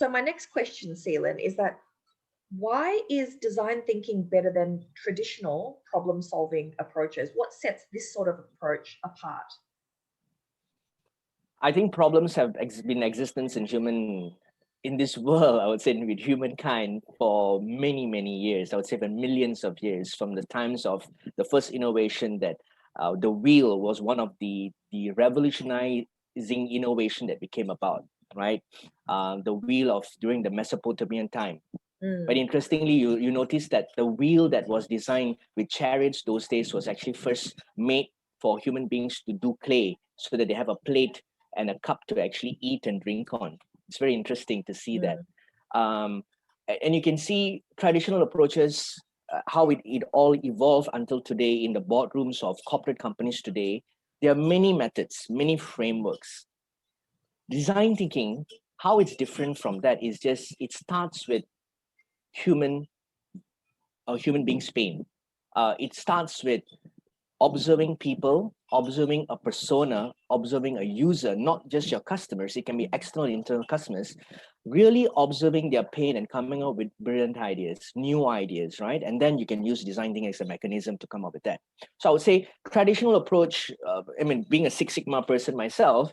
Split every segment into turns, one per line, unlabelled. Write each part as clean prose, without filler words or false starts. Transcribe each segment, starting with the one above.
So my next question, Seelan, is that why is design thinking better than traditional problem solving approaches? What sets this sort of approach apart?
I think problems have been in existence in this world, I would say, with humankind for many, many years. I would say for millions of years, from the times of the first innovation that the wheel was one of the revolutionizing innovation that became about, right? The wheel of during the Mesopotamian time. But
Mm,
interestingly, you notice that the wheel that was designed with chariots those days was actually first made for human beings to do clay so that they have a plate and a cup to actually eat and drink on. It's very interesting to see that.
mm,
Um, and you can see traditional approaches, how it all evolved until today in the boardrooms of corporate companies today. There are many methods, many frameworks. Design thinking, how it's different from that is just it starts with human human being's pain. It starts with observing people, observing a persona, observing a user, not just your customers. It can be external, internal customers, really observing their pain and coming up with brilliant ideas, new ideas, right? And then you can use design thinking as a mechanism to come up with that. So I would say traditional approach, I mean, being a Six Sigma person myself,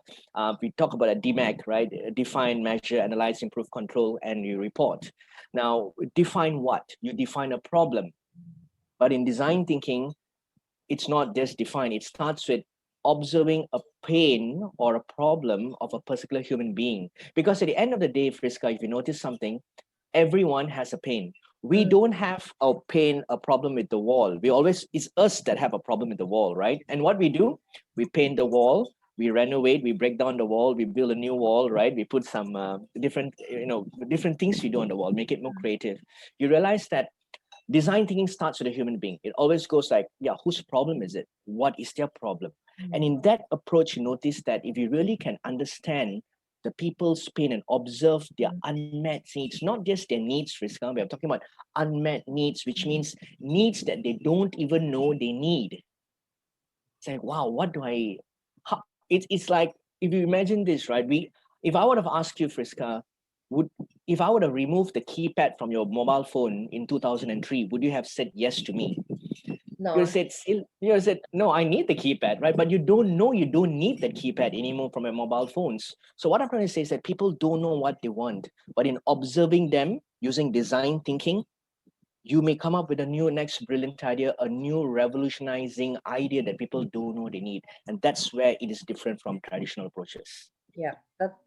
we talk about a DMAC, right? Define, measure, analyze, improve, control, and you report. Now, define what? You define a problem. But in design thinking, it's not just defined. It starts with observing a pain or a problem of a particular human being. Because at the end of the day, Friska, if you notice something, everyone has a pain. We
mm,
don't have a pain, a problem with the wall. It's us that have a problem with the wall, right? And what we do, we paint the wall, we renovate, we break down the wall, we build a new wall, right? We put some different things we do on the wall, make it more creative. You realize that design thinking starts with a human being. It always goes like, yeah, whose problem is it? What is their problem? And
mm,
in that approach, you notice that if you really can understand the people's pain and observe their
mm,
unmet needs, not just their needs, Friska, we are talking about unmet needs, which means needs that they don't even know they need. It's like, wow, what do I, how, it's like, if you imagine this, right? If I would have asked you, Friska, would, if I would have removed the keypad from your mobile phone in 2003, would you have said yes to me? You
no.
said still, you said no. I need the keypad, right? But you don't know you don't need the keypad anymore from your mobile phones. So what I'm trying to say is that people don't know what they want, but in observing them using design thinking, you may come up with a new next brilliant idea, a new revolutionizing idea that people don't know they need, and that's where it is different from traditional approaches.
Yeah, that